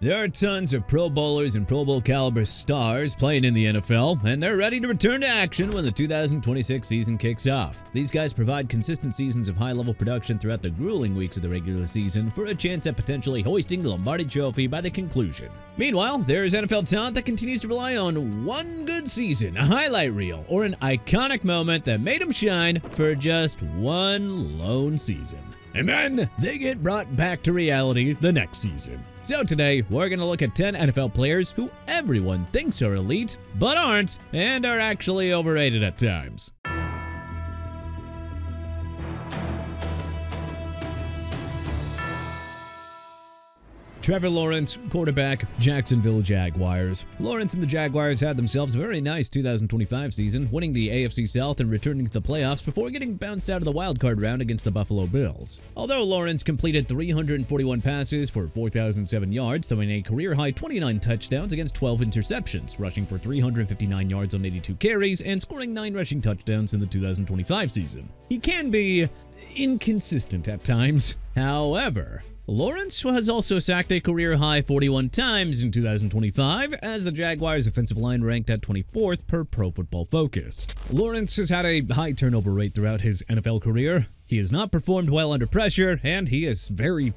There are tons of Pro Bowlers and Pro Bowl caliber stars playing in the NFL, and they're ready to return to action when the 2026 season kicks off. These guys provide consistent seasons of high-level production throughout the grueling weeks of the regular season for a chance at potentially hoisting the Lombardi Trophy by the conclusion. Meanwhile, there's NFL talent that continues to rely on one good season, a highlight reel, or an iconic moment that made them shine for just one lone season. And then they get brought back to reality the next season. So today, we're going to look at 10 NFL players who everyone thinks are elite, but aren't, and are actually overrated at times. Trevor Lawrence, quarterback, Jacksonville Jaguars. Lawrence and the Jaguars had themselves a very nice 2025 season, winning the AFC South and returning to the playoffs before getting bounced out of the wildcard round against the Buffalo Bills. Although Lawrence completed 341 passes for 4,007 yards, throwing a career-high 29 touchdowns against 12 interceptions, rushing for 359 yards on 82 carries, and scoring 9 rushing touchdowns in the 2025 season. He can be inconsistent at times. However, Lawrence has also sacked a career-high 41 times in 2025, as the Jaguars' offensive line ranked at 24th per Pro Football Focus. Lawrence has had a high turnover rate throughout his NFL career. He has not performed well under pressure, and he has very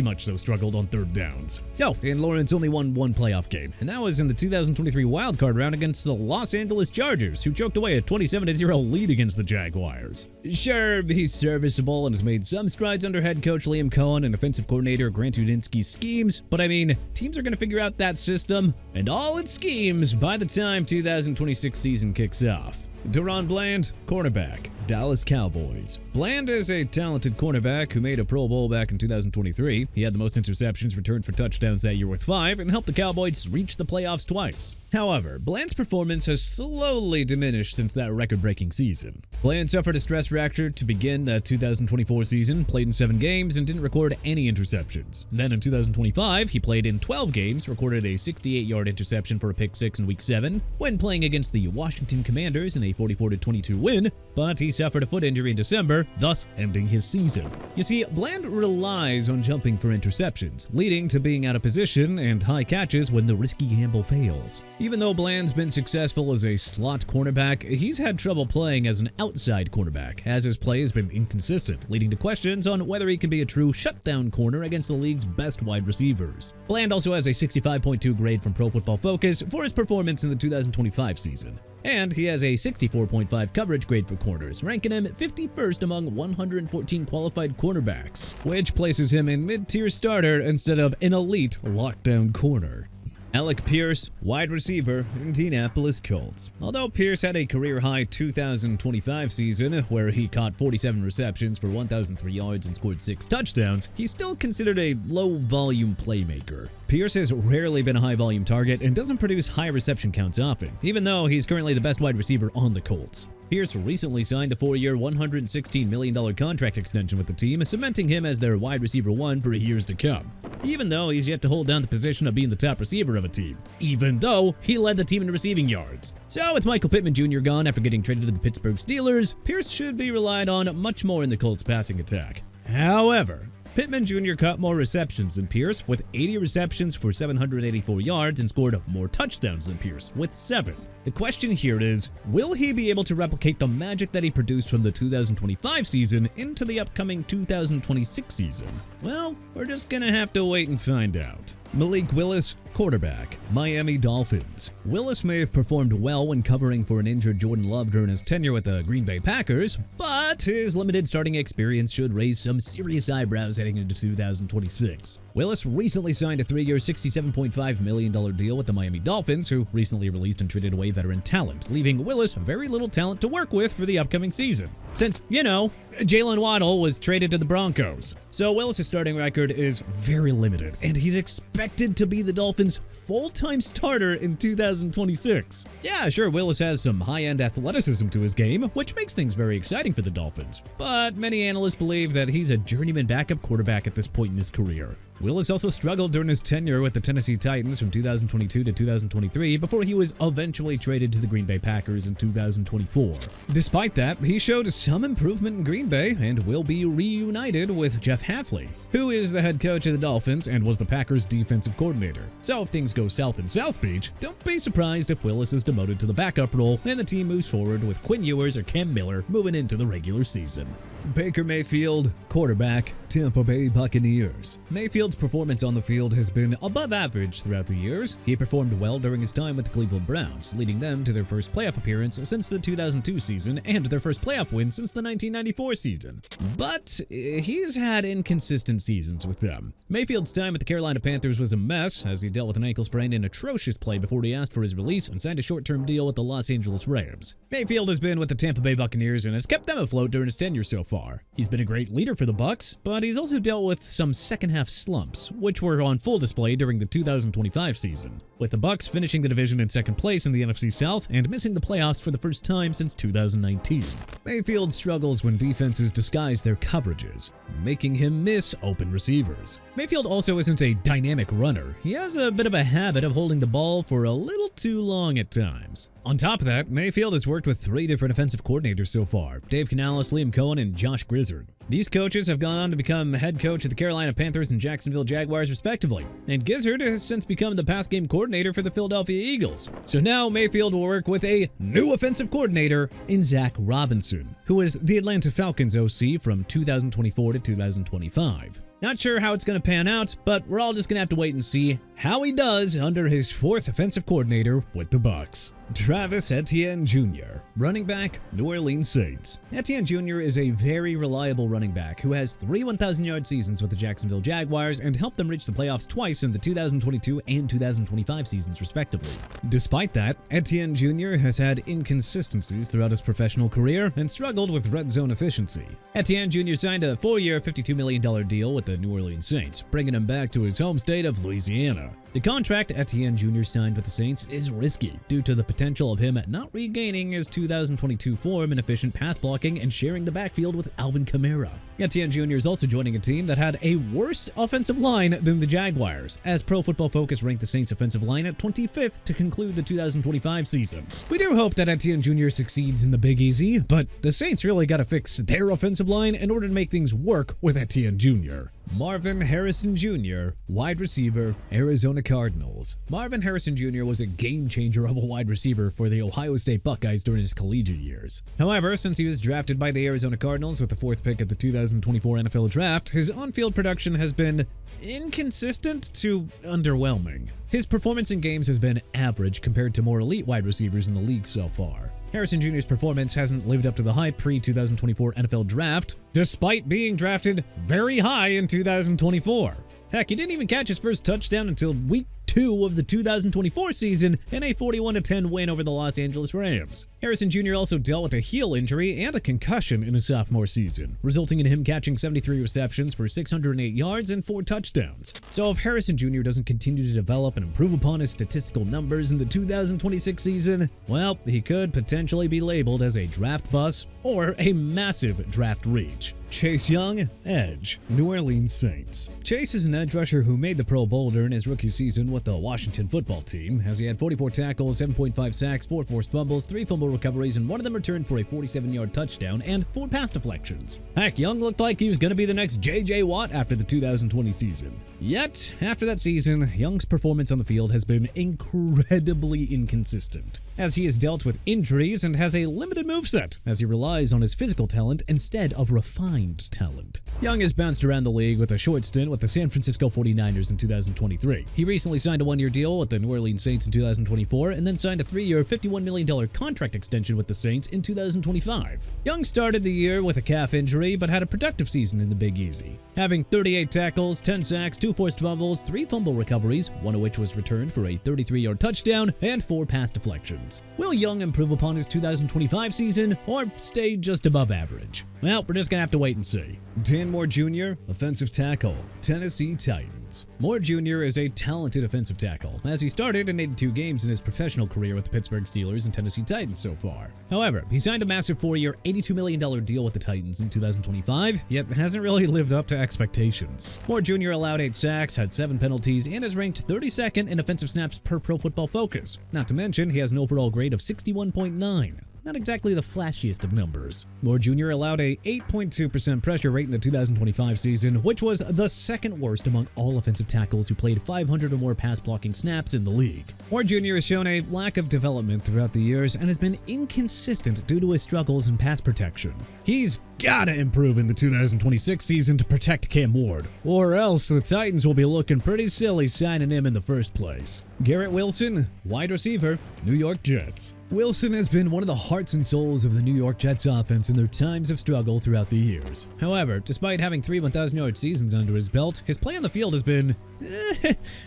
much so struggled on third downs. And Lawrence only won one playoff game, and that was in the 2023 wildcard round against the Los Angeles Chargers, who choked away a 27-0 lead against the Jaguars. Sure, he's serviceable and has made some strides under head coach Liam Cohen and offensive coordinator Grant Udinski's schemes, but I mean, teams are going to figure out that system and all its schemes by the time 2026 season kicks off. DaRon Bland, cornerback, Dallas Cowboys. Bland is a talented cornerback who made a Pro Bowl back in 2023. He had the most interceptions returned for touchdowns that year with 5 and helped the Cowboys reach the playoffs twice. However, Bland's performance has slowly diminished since that record-breaking season. Bland suffered a stress fracture to begin the 2024 season, played in 7 games, and didn't record any interceptions. And then in 2025, he played in 12 games, recorded a 68-yard interception for a pick 6 in Week 7, when playing against the Washington Commanders in a 44-22 win, but he suffered a foot injury in December, thus ending his season. You see, Bland relies on jumping for interceptions, leading to being out of position and high catches when the risky gamble fails. Even though Bland's been successful as a slot cornerback, he's had trouble playing as an outside cornerback, as his play has been inconsistent, leading to questions on whether he can be a true shutdown corner against the league's best wide receivers. Bland also has a 65.2 grade from Pro Football Focus for his performance in the 2025 season. And he has a 64.5 coverage grade for corners, ranking him 51st among 114 qualified cornerbacks, which places him in mid-tier starter instead of an elite lockdown corner. Alec Pierce, wide receiver, Indianapolis Colts. Although Pierce had a career-high 2025 season where he caught 47 receptions for 1,003 yards and scored 6 touchdowns, he's still considered a low-volume playmaker. Pierce has rarely been a high-volume target and doesn't produce high reception counts often, even though he's currently the best wide receiver on the Colts. Pierce recently signed a 4-year, $116 million contract extension with the team, cementing him as their wide receiver 1 for years to come, even though he's yet to hold down the position of being the top receiver of a team, even though he led the team in receiving yards. So with Michael Pittman Jr. gone after getting traded to the Pittsburgh Steelers, Pierce should be relied on much more in the Colts' passing attack. However, Pittman Jr. caught more receptions than Pierce, with 80 receptions for 784 yards and scored more touchdowns than Pierce, with 7. The question here is, will he be able to replicate the magic that he produced from the 2025 season into the upcoming 2026 season? Well, we're just gonna have to wait and find out. Malik Willis, quarterback, Miami Dolphins. Willis may have performed well when covering for an injured Jordan Love during his tenure with the Green Bay Packers, but his limited starting experience should raise some serious eyebrows heading into 2026. Willis recently signed a 3-year, $67.5 million deal with the Miami Dolphins, who recently released and traded away veteran talent, leaving Willis very little talent to work with for the upcoming season. Since, Jalen Waddle was traded to the Broncos. So Willis' starting record is very limited, and he's expected to be the Dolphins' full-time starter in 2026. Yeah, sure, Willis has some high-end athleticism to his game, which makes things very exciting for the Dolphins. But many analysts believe that he's a journeyman backup quarterback at this point in his career. Willis also struggled during his tenure with the Tennessee Titans from 2022 to 2023 before he was eventually traded to the Green Bay Packers in 2024. Despite that, he showed some improvement in Green Bay and will be reunited with Jeff Hafley, who is the head coach of the Dolphins and was the Packers' defensive coordinator. So if things go south in South Beach, don't be surprised if Willis is demoted to the backup role and the team moves forward with Quinn Ewers or Cam Miller moving into the regular season. Baker Mayfield, quarterback, Tampa Bay Buccaneers. Mayfield's performance on the field has been above average throughout the years. He performed well during his time with the Cleveland Browns, leading them to their first playoff appearance since the 2002 season and their first playoff win since the 1994 season. But he's had inconsistent seasons with them. Mayfield's time with the Carolina Panthers was a mess as he dealt with an ankle sprain and atrocious play before he asked for his release and signed a short-term deal with the Los Angeles Rams. Mayfield has been with the Tampa Bay Buccaneers and has kept them afloat during his tenure so far. He's been a great leader for the Bucs, but he's also dealt with some second-half slumps, which were on full display during the 2025 season, with the Bucs finishing the division in second place in the NFC South and missing the playoffs for the first time since 2019. Mayfield struggles when defenses disguise their coverages, making him miss open receivers. Mayfield also isn't a dynamic runner. He has a bit of a habit of holding the ball for a little too long at times. On top of that, Mayfield has worked with 3 different offensive coordinators so far: Dave Canales, Liam Cohen, and Josh Grizzard. These coaches have gone on to become head coach of the Carolina Panthers and Jacksonville Jaguars respectively, and Gizzard has since become the pass game coordinator for the Philadelphia Eagles. So now Mayfield will work with a new offensive coordinator in Zach Robinson, who was the Atlanta Falcons OC from 2024 to 2025. Not sure how it's going to pan out, but we're all just going to have to wait and see how he does under his 4th offensive coordinator with the Bucs. Travis Etienne Jr., running back, New Orleans Saints. Etienne Jr. is a very reliable running back who has 3 1,000-yard seasons with the Jacksonville Jaguars and helped them reach the playoffs twice in the 2022 and 2025 seasons respectively. Despite that, Etienne Jr. has had inconsistencies throughout his professional career and struggled with red zone efficiency. Etienne Jr. signed a 4-year, $52 million deal with the New Orleans Saints, bringing him back to his home state of Louisiana. The contract Etienne Jr. signed with the Saints is risky due to the potential of him not regaining his 2022 form in efficient pass blocking and sharing the backfield with Alvin Kamara. Etienne Jr. is also joining a team that had a worse offensive line than the Jaguars, as Pro Football Focus ranked the Saints' offensive line at 25th to conclude the 2025 season. We do hope that Etienne Jr. succeeds in the Big Easy, but the Saints really got to fix their offensive line in order to make things work with Etienne Jr. Marvin Harrison Jr., wide receiver, Arizona Cardinals. Marvin Harrison Jr. was a game-changer of a wide receiver for the Ohio State Buckeyes during his collegiate years. However, since he was drafted by the Arizona Cardinals with the 4th pick at the 2024 NFL Draft, his on-field production has been inconsistent to underwhelming. His performance in games has been average compared to more elite wide receivers in the league so far. Harrison Jr.'s performance hasn't lived up to the hype pre-2024 NFL Draft, despite being drafted very high in 2024. Heck, he didn't even catch his first touchdown until week 2 of the 2024 season in a 41-10 win over the Los Angeles Rams. Harrison Jr. also dealt with a heel injury and a concussion in his sophomore season, resulting in him catching 73 receptions for 608 yards and 4 touchdowns. So if Harrison Jr. doesn't continue to develop and improve upon his statistical numbers in the 2026 season, well, he could potentially be labeled as a draft bust or a massive draft reach. Chase Young, edge, New Orleans Saints. Chase is an edge rusher who made the Pro Bowl during his rookie season with the Washington football team, as he had 44 tackles, 7.5 sacks, 4 forced fumbles, 3 fumble recoveries, and one of them returned for a 47-yard touchdown and 4 pass deflections. Heck, Young looked like he was going to be the next J.J. Watt after the 2020 season. Yet, after that season, Young's performance on the field has been incredibly inconsistent, as he has dealt with injuries and has a limited moveset, as he relies on his physical talent instead of refined talent. Young has bounced around the league with a short stint with the San Francisco 49ers in 2023. He recently signed a 1-year deal with the New Orleans Saints in 2024 and then signed a 3-year, $51 million contract extension with the Saints in 2025. Young started the year with a calf injury but had a productive season in the Big Easy, having 38 tackles, 10 sacks, 2 forced fumbles, 3 fumble recoveries, one of which was returned for a 33-yard touchdown, and 4 pass deflections. Will Young improve upon his 2025 season or stay just above average? Well, we're just gonna have to wait and see. Dan Moore Jr., offensive tackle, Tennessee Titans. Moore Jr. is a talented offensive tackle, as he started in 82 games in his professional career with the Pittsburgh Steelers and Tennessee Titans so far. However, he signed a massive 4-year, $82 million deal with the Titans in 2025, yet hasn't really lived up to expectations. Moore Jr. allowed 8 sacks, had 7 penalties, and is ranked 32nd in offensive snaps per Pro Football Focus. Not to mention, he has an overall grade of 61.9. not exactly the flashiest of numbers. Ward Jr. allowed a 8.2% pressure rate in the 2025 season, which was the second worst among all offensive tackles who played 500 or more pass blocking snaps in the league. Ward Jr. has shown a lack of development throughout the years and has been inconsistent due to his struggles in pass protection. He's gotta improve in the 2026 season to protect Cam Ward, or else the Titans will be looking pretty silly signing him in the first place. Garrett Wilson, wide receiver, New York Jets. Wilson has been one of the hearts and souls of the New York Jets offense in their times of struggle throughout the years. However, despite having 3 1,000-yard seasons under his belt, his play on the field has been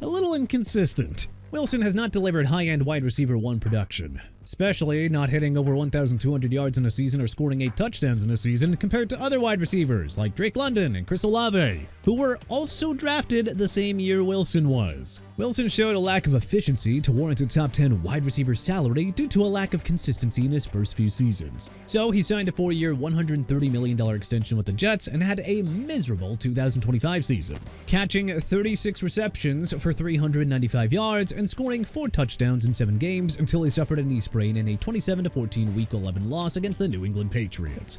a little inconsistent. Wilson has not delivered high-end wide receiver 1 production, especially not hitting over 1,200 yards in a season or scoring 8 touchdowns in a season compared to other wide receivers like Drake London and Chris Olave, who were also drafted the same year Wilson was. Wilson showed a lack of efficiency to warrant a top 10 wide receiver salary due to a lack of consistency in his first few seasons. So he signed a 4-year, $130 million extension with the Jets and had a miserable 2025 season, catching 36 receptions for 395 yards and scoring 4 touchdowns in 7 games until he suffered a knee sprain in a 27-14 Week 11 loss against the New England Patriots.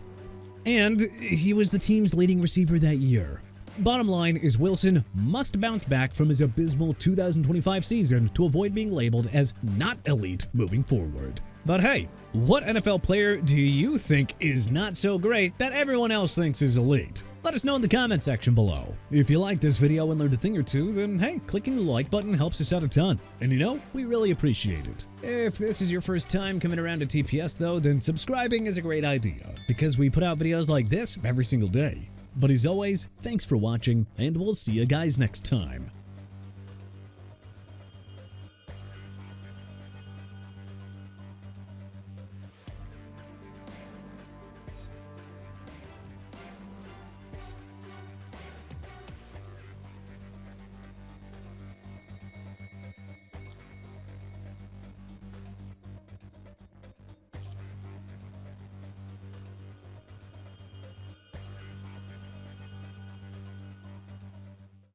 And he was the team's leading receiver that year. Bottom line is Wilson must bounce back from his abysmal 2025 season to avoid being labeled as not elite moving forward. But hey, what NFL player do you think is not so great that everyone else thinks is elite? Let us know in the comment section below. If you liked this video and learned a thing or two, then hey, clicking the like button helps us out a ton. And you know, we really appreciate it. If this is your first time coming around to TPS though, then subscribing is a great idea, because we put out videos like this every single day. But as always, thanks for watching, and we'll see you guys next time.